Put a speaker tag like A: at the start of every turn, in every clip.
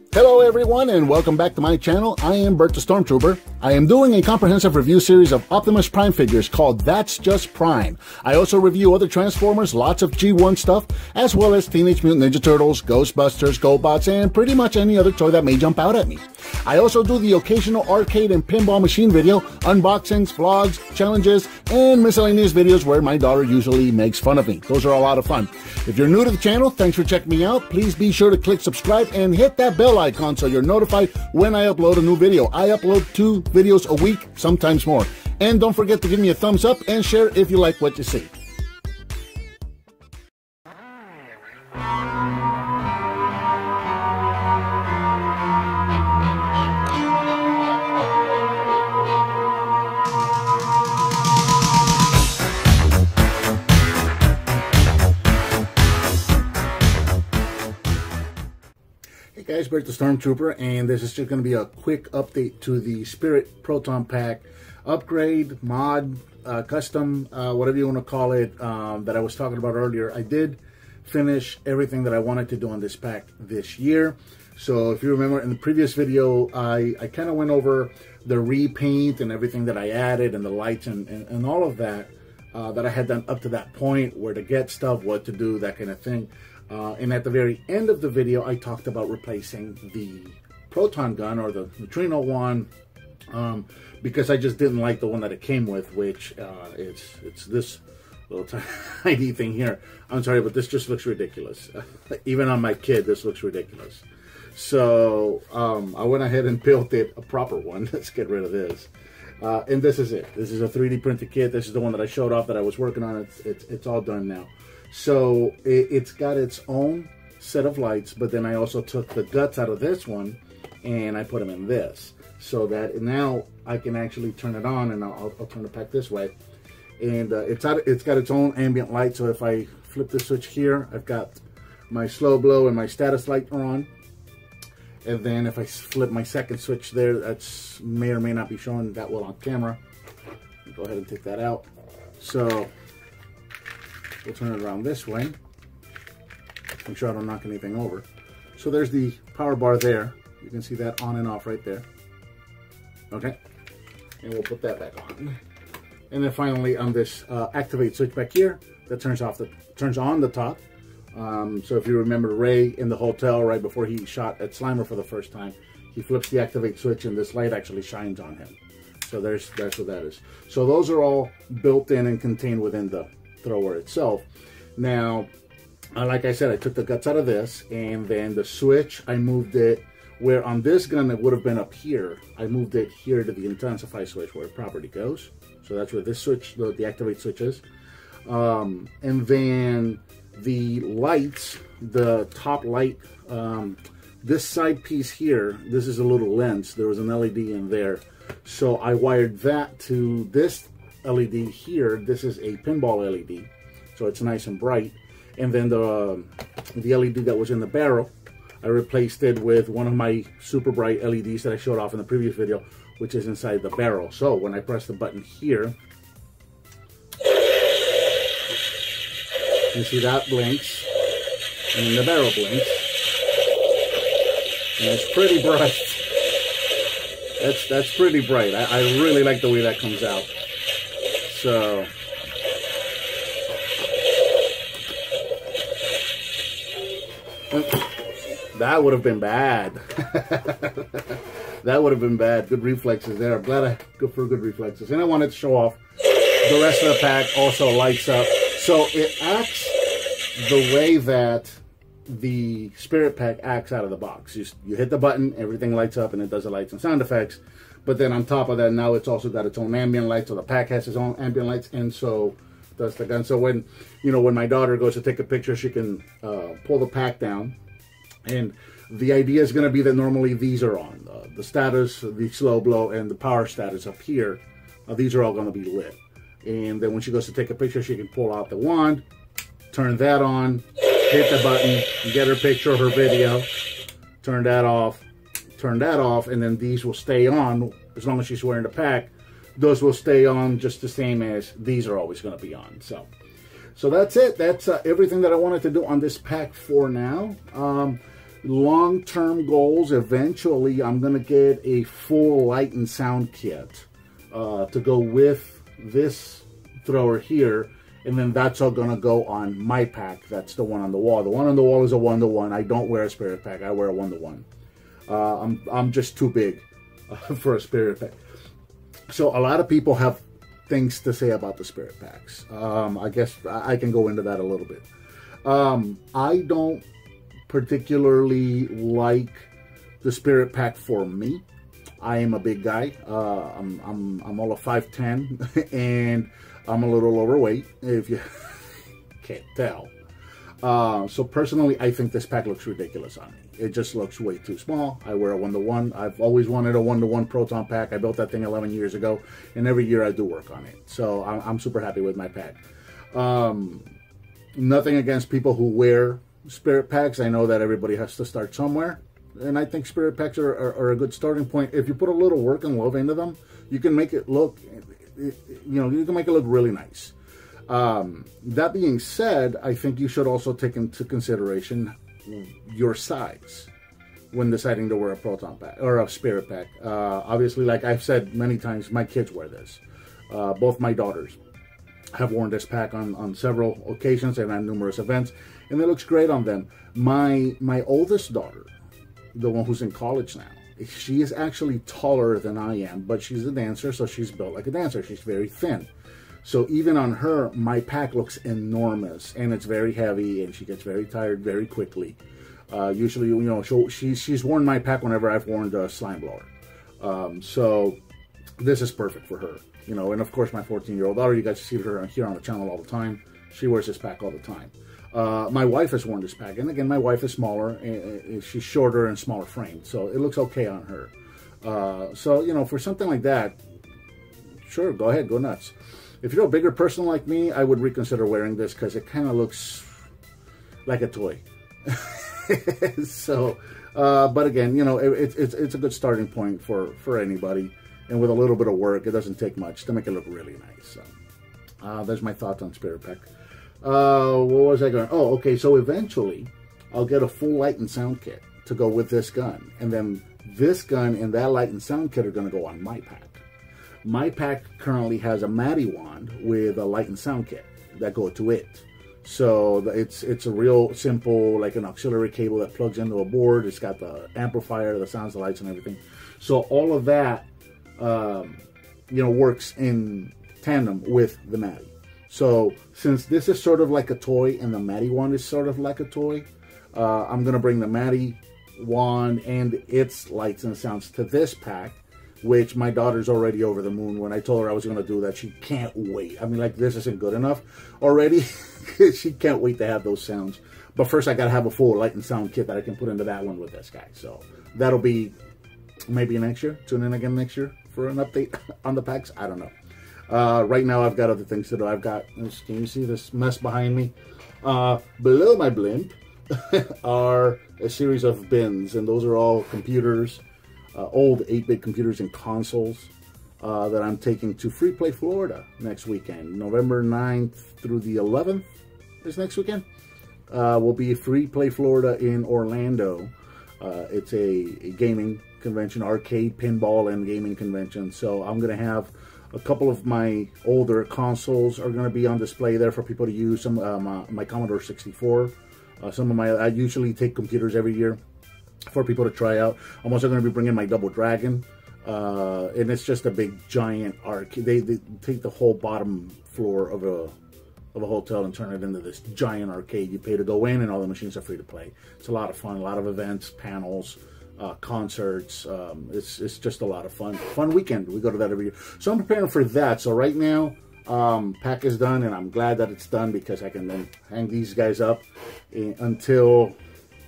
A: Hello everyone and welcome back to my channel. I am Bert the Stormtrooper. I am doing a comprehensive review series of Optimus Prime figures called That's Just Prime. I also review other Transformers, lots of G1 stuff, as well as Teenage Mutant Ninja Turtles, Ghostbusters, GoBots, and pretty much any other toy that may jump out at me. I also do the occasional arcade and pinball machine video, unboxings, vlogs, challenges, and miscellaneous videos where my daughter usually makes fun of me. Those are a lot of fun. If you're new to the channel, thanks for checking me out. Please be sure to click subscribe and hit that bell icon so you're notified when I upload a new video. I upload 2 videos a week, sometimes more. And don't forget to give me a thumbs up and share if you like what you see. Hey guys, Bert the Stormtrooper, and this is just going to be a quick update to the Spirit Proton Pack upgrade, mod, custom, whatever you want to call it, that I was talking about earlier. I did finish everything that I wanted to do on this pack this year. So if you remember in the previous video, I kind of went over the repaint and everything that I added and the lights and all of that, that I had done up to that point, where to get stuff, what to do, that kind of thing. And at the very end of the video, I talked about replacing the Proton Gun, or the Neutrino one, because I just didn't like the one that it came with, which it's this little tiny thing here. I'm sorry, but this just looks ridiculous. Even on my kid, this looks ridiculous. So I went ahead and built it a proper one. Let's get rid of this. And this is it. This is a 3D printed kit. This is the one that I showed off that I was working on. It's all done now. So it's got its own set of lights, but then I also took the guts out of this one and I put them in this, so that now I can actually turn it on, and I'll turn the pack this way. And it's got its own ambient light. So if I flip the switch here, I've got my slow blow and my status light on. And then if I flip my second switch there, that's may or may not be showing that well on camera. Go ahead and take that out. So we'll turn it around this way. Make sure I don't knock anything over. So there's the power bar there. You can see that on and off right there. Okay. And we'll put that back on. And then finally on this activate switch back here, that turns on the top. So if you remember Ray in the hotel right before he shot at Slimer for the first time, he flips the activate switch and this light actually shines on him. So that's what that is. So those are all built in and contained within the thrower itself. Now, like I said, I took the guts out of this, and then the switch, I moved it where on this gun it would have been up here. I moved it here to the intensify switch where it properly goes. So that's where this switch, the activate switch is. And then the lights, the top light, this side piece here, this is a little lens. There was an LED in there. So I wired that to this LED here. This is a pinball LED, so it's nice and bright. And then the LED that was in the barrel, I replaced it with one of my super bright LEDs that I showed off in the previous video, which is inside the barrel. So when I press the button here, you see that blinks, and then the barrel blinks, and it's pretty bright. That's pretty bright. I really like the way that comes out. So that would have been bad. That would have been bad. Good reflexes there. I'm glad I go for good reflexes. And I wanted to show off the rest of the pack also lights up. So it acts the way that the Spirit Pack acts out of the box. You hit the button, everything lights up, and it does the lights and sound effects. But then on top of that, now it's also got its own ambient lights. So the pack has its own ambient lights, and so does the gun. So when my daughter goes to take a picture, she can pull the pack down. And the idea is going to be that normally these are on. The status, the slow blow, and the power status up here. These are all going to be lit. And then when she goes to take a picture, she can pull out the wand, turn that on, hit the button, get her picture, her video, turn that off, and then these will stay on as long as she's wearing the pack. Those will stay on just the same as these are always going to be on. So that's it. That's everything that I wanted to do on this pack for now. Long-term goals, eventually I'm going to get a full light and sound kit to go with this thrower here, and then that's all going to go on my pack. That's the one on the wall. The one on the wall is a 1-to-1. I don't wear a Spirit pack. I wear a 1-to-1. I'm just too big for a Spirit pack. So a lot of people have things to say about the Spirit packs. I guess I can go into that a little bit. I don't particularly like the Spirit pack for me. I am a big guy. I'm all of 5'10", and I'm a little overweight, if you can't tell. So personally, I think this pack looks ridiculous on me. It just looks way too small. I wear a 1-to-1. I've always wanted a 1-to-1 Proton pack. I built that thing 11 years ago, and every year I do work on it. So I'm super happy with my pack. Nothing against people who wear Spirit packs. I know that everybody has to start somewhere, and I think Spirit packs are a good starting point. If you put a little work and love into them, you can make it look, you can make it look really nice. That being said, I think you should also take into consideration your size when deciding to wear a Proton pack or a Spirit pack. Obviously, like I've said many times, my kids wear this. Both my daughters have worn this pack on several occasions and on numerous events, and it looks great on them. My oldest daughter, the one who's in college now, she is actually taller than I am, but she's a dancer, so she's built like a dancer. She's very thin. So even on her, my pack looks enormous, and it's very heavy, and she gets very tired very quickly. Usually, she's worn my pack whenever I've worn the slime blower. So this is perfect for her. And of course, my 14-year-old daughter, you guys see her here on the channel all the time. She wears this pack all the time. My wife has worn this pack, and again, my wife is smaller, and she's shorter and smaller frame, so it looks okay on her. So, for something like that, sure, go ahead, go nuts. If you're a bigger person like me, I would reconsider wearing this because it kind of looks like a toy. So, but again, it's a good starting point for anybody. And with a little bit of work, it doesn't take much to make it look really nice. So, there's my thoughts on Spirit pack. What was I going? Oh, okay. So eventually, I'll get a full light and sound kit to go with this gun, and then this gun and that light and sound kit are going to go on my pack. My pack currently has a Matty wand with a light and sound kit that go to it. So it's a real simple, like an auxiliary cable that plugs into a board. It's got the amplifier, the sounds, the lights, and everything. So all of that, works in tandem with the Matty. So since this is sort of like a toy and the Matty wand is sort of like a toy, I'm going to bring the Matty wand and its lights and sounds to this pack, which my daughter's already over the moon. When I told her I was going to do that, she can't wait. I mean, like, this isn't good enough already. She can't wait to have those sounds. But first, I got to have a full light and sound kit that I can put into that one with this guy. So that'll be maybe next year. Tune in again next year for an update on the packs. I don't know. Right now, I've got other things to do. I've got, can you see this mess behind me? Below my blimp are a series of bins, and those are all computers. Old 8-bit computers and consoles that I'm taking to Free Play Florida next weekend. November 9th through the 11th is next weekend. Will be Free Play Florida in Orlando. It's a gaming convention, arcade, pinball, and gaming convention. So I'm going to have a couple of my older consoles are going to be on display there for people to use. Some my Commodore 64. I usually take computers every year for people to try out. I'm also going to be bringing my Double Dragon, and it's just a big giant arcade. They take the whole bottom floor of a hotel and turn it into this giant arcade. You pay to go in, and all the machines are free to play. It's a lot of fun, a lot of events, panels, concerts. It's just a lot of fun weekend. We go to that every year, so I'm preparing for that. So right now, pack is done, and I'm glad that it's done because I can then hang these guys up until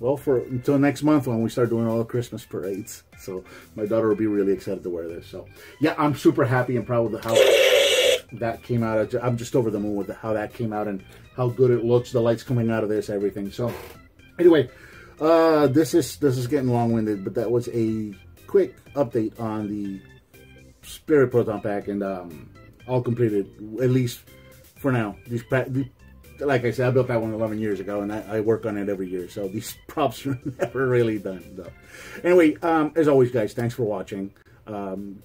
A: next month when we start doing all the Christmas parades. So my daughter will be really excited to wear this. So yeah, I'm super happy and proud with how that came out. I'm just over the moon with how that came out and how good it looks. The lights coming out of this, everything. So anyway, this is getting long-winded, but that was a quick update on the Spirit Proton Pack, and all completed, at least for now. like I said, I built that one 11 years ago, and I work on it every year. So these props are never really done. So anyway, as always, guys, thanks for watching.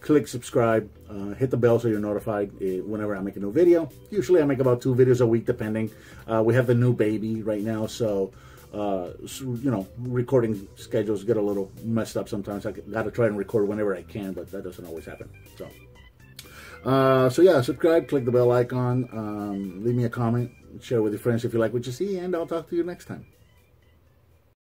A: Click subscribe, hit the bell so you're notified whenever I make a new video. Usually I make about 2 videos a week, depending. We have the new baby right now, so you know, recording schedules get a little messed up sometimes. I gotta try and record whenever I can, but that doesn't always happen. So yeah, subscribe, click the bell icon, leave me a comment, share with your friends if you like what you see, and I'll talk to you next time.